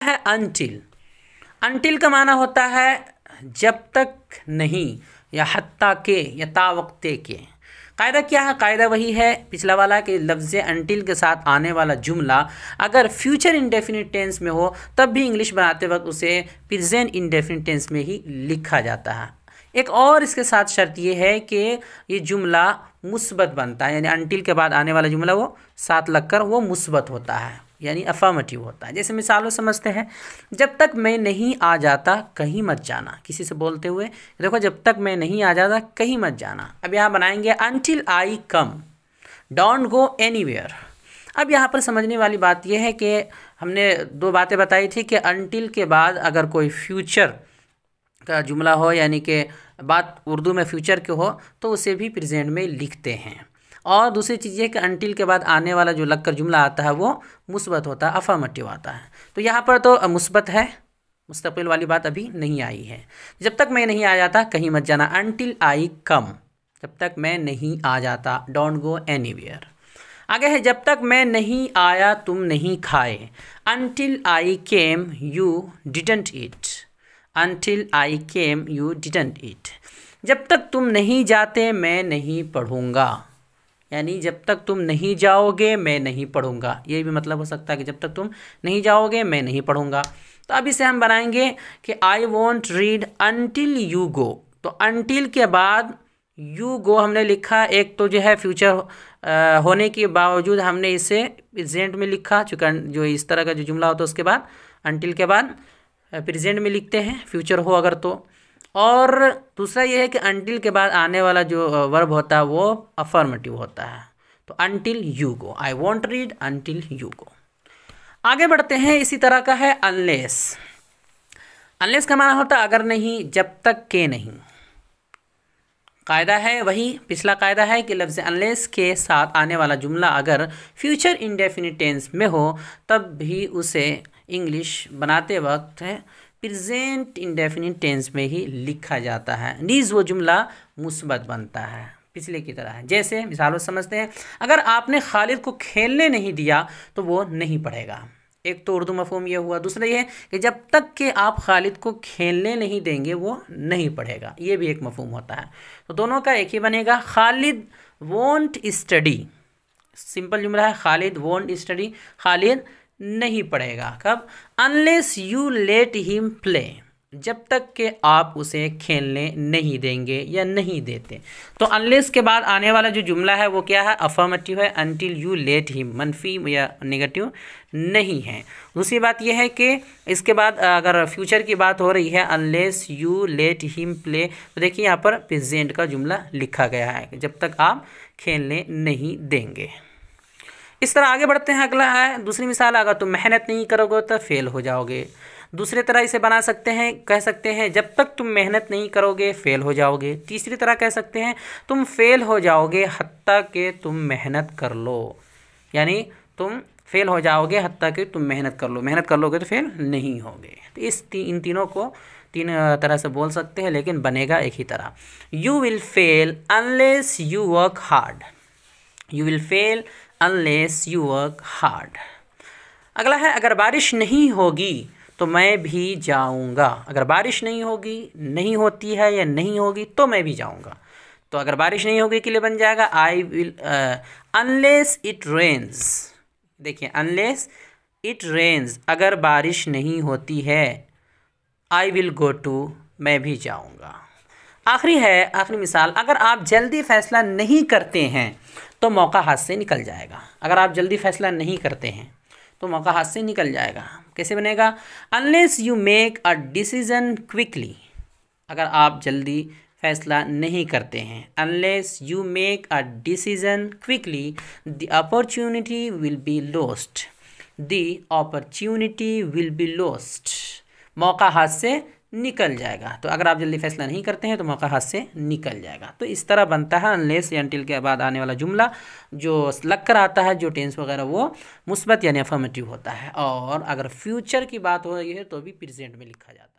है until. Until का माना होता है जब तक नहीं, या हत्ता के, या ता वक्ते के। कायदा क्या है? कायदा वही है पिछला वाला कि लफ्ज़ अनटिल के साथ आने वाला जुमला अगर फ्यूचर इंडेफिनिट टेंस में हो तब भी इंग्लिश बनाते वक्त उसे प्रेजेंट इंडेफिनिट टेंस में ही लिखा जाता है। एक और इसके साथ शर्त ये है कि ये जुमला मुस्बत बनता है, यानी अनटिल के बाद आने वाला जुमला वो साथ लगकर वो मुस्बत होता है, यानी अफर्मेटिव होता है। जैसे मिसालों समझते हैं, जब तक मैं नहीं आ जाता कहीं मत जाना। किसी से बोलते हुए देखो, जब तक मैं नहीं आ जाता कहीं मत जाना। अब यहाँ बनाएंगे until I come, don't go anywhere. अब यहाँ पर समझने वाली बात यह है कि हमने दो बातें बताई थी कि अनटिल के बाद अगर कोई फ्यूचर का जुमला हो, यानी कि बात उर्दू में फ्यूचर के हो, तो उसे भी प्रेजेंट में लिखते हैं। और दूसरी चीज़ ये कि अनटिल के बाद आने वाला जो लगकर जुमला आता है वो मुस्बत होता है, अफर्मेटिव आता है। तो यहाँ पर तो मुस्बत है, मुस्तक़बिल वाली बात अभी नहीं आई है। जब तक मैं नहीं आ जाता कहीं मत जाना, अनटिल आई कम, जब तक मैं नहीं आ जाता, डोंट गो एनीवेयर। आगे है जब तक मैं नहीं आया तुम नहीं खाए, until I came you didn't eat. Until I came you didn't eat. जब तक तुम नहीं जाते मैं नहीं पढ़ूँगा, यानी जब तक तुम नहीं जाओगे मैं नहीं पढ़ूँगा। ये भी मतलब हो सकता है कि जब तक तुम नहीं जाओगे मैं नहीं पढ़ूँगा। तो अब इसे हम बनाएंगे कि I want read until you go. तो अनटिल के बाद यू गो हमने लिखा, एक तो जो है फ्यूचर होने के बावजूद हमने इसे प्रेजेंट में लिखा, चूँकि जो इस तरह का जो जुमला होता है उसके बाद अनटिल के बाद प्रेजेंट में लिखते हैं फ्यूचर हो अगर तो। और दूसरा ये है कि अनटिल के बाद आने वाला जो वर्ब होता है वो अफर्मेटिव होता है। तो until you go, I want read until you go. आगे बढ़ते हैं, इसी तरह का है अनलेस। अनलेस का माना होता है अगर नहीं, जब तक के नहीं। कायदा है वही पिछला कायदा है कि लफ्ज़ अनलेस के साथ आने वाला जुमला अगर फ्यूचर इंडेफिनिट टेंस में हो तब भी उसे इंग्लिश बनाते वक्त प्रेजेंट इंडेफिनिट टेंस में ही लिखा जाता है। नीज वो जुमला मुस्बत बनता है पिछले की तरह है। जैसे मिसालों समझते हैं, अगर आपने खालिद को खेलने नहीं दिया तो वो नहीं पढ़ेगा। एक तो उर्दू मफहूम ये हुआ, दूसरा ये है कि जब तक कि आप खालिद को खेलने नहीं देंगे वो नहीं पढ़ेगा, ये भी एक मफहूम होता है। तो दोनों का एक ही बनेगा, खालिद वोंट स्टडी। सिंपल जुमला है, खालिद वोंट स्टडी, खालिद नहीं पढ़ेगा। कब? Unless you let him play, जब तक कि आप उसे खेलने नहीं देंगे या नहीं देते। तो अनलेस के बाद आने वाला जो जुमला है वो क्या है? अफर्मेटिव है। अनटिल यू लेट हिम मनफी या नेगेटिव नहीं है। दूसरी बात यह है कि इसके बाद अगर फ्यूचर की बात हो रही है, unless you let him play, तो देखिए यहाँ पर प्रेजेंट का जुमला लिखा गया है, जब तक आप खेलने नहीं देंगे। इस तरह आगे बढ़ते हैं। अगला है दूसरी मिसाल, अगर तुम मेहनत नहीं करोगे तो फेल हो जाओगे। दूसरी तरह इसे बना सकते हैं, कह सकते हैं जब तक तुम मेहनत नहीं करोगे फेल हो जाओगे। तीसरी तरह कह सकते हैं तुम फेल हो जाओगे हत्ता कि तुम मेहनत कर लो, यानी तुम फेल हो जाओगे हत्ता कि तुम मेहनत कर लो। मेहनत कर लोगे तो फेल नहीं होगे। तो इन तीनों को तीन तरह से बोल सकते हैं, लेकिन बनेगा एक ही तरह। You will fail unless you work hard. You will fail unless you work hard. अगला है अगर बारिश नहीं होगी तो मैं भी जाऊंगा। अगर बारिश नहीं होगी, नहीं होती है या नहीं होगी तो मैं भी जाऊंगा। तो अगर बारिश नहीं होगी के लिए बन जाएगा I will unless it rains. देखिए अनलेस इट रेन्स, अगर बारिश नहीं होती है, आई विल गो टू, मैं भी जाऊंगा। आखिरी है, आखिरी मिसाल, अगर आप जल्दी फैसला नहीं करते हैं तो मौका हाथ से निकल जाएगा। अगर आप जल्दी फैसला नहीं करते हैं तो मौका हाथ से निकल जाएगा। कैसे बनेगा? Unless you make a decision quickly. अगर आप जल्दी फैसला नहीं करते हैं, unless you make a decision quickly the opportunity will be lost. The opportunity will be lost, मौका हाथ से निकल जाएगा। तो अगर आप जल्दी फैसला नहीं करते हैं तो मौका हाथ से निकल जाएगा। तो इस तरह बनता है अनलेस या अनटिल के बाद आने वाला जुमला जो लग कर आता है, जो टेंस वगैरह वो मुस्बत यानी अफर्मेटिव होता है। और अगर फ्यूचर की बात हो रही है तो भी प्रेजेंट में लिखा जाता है।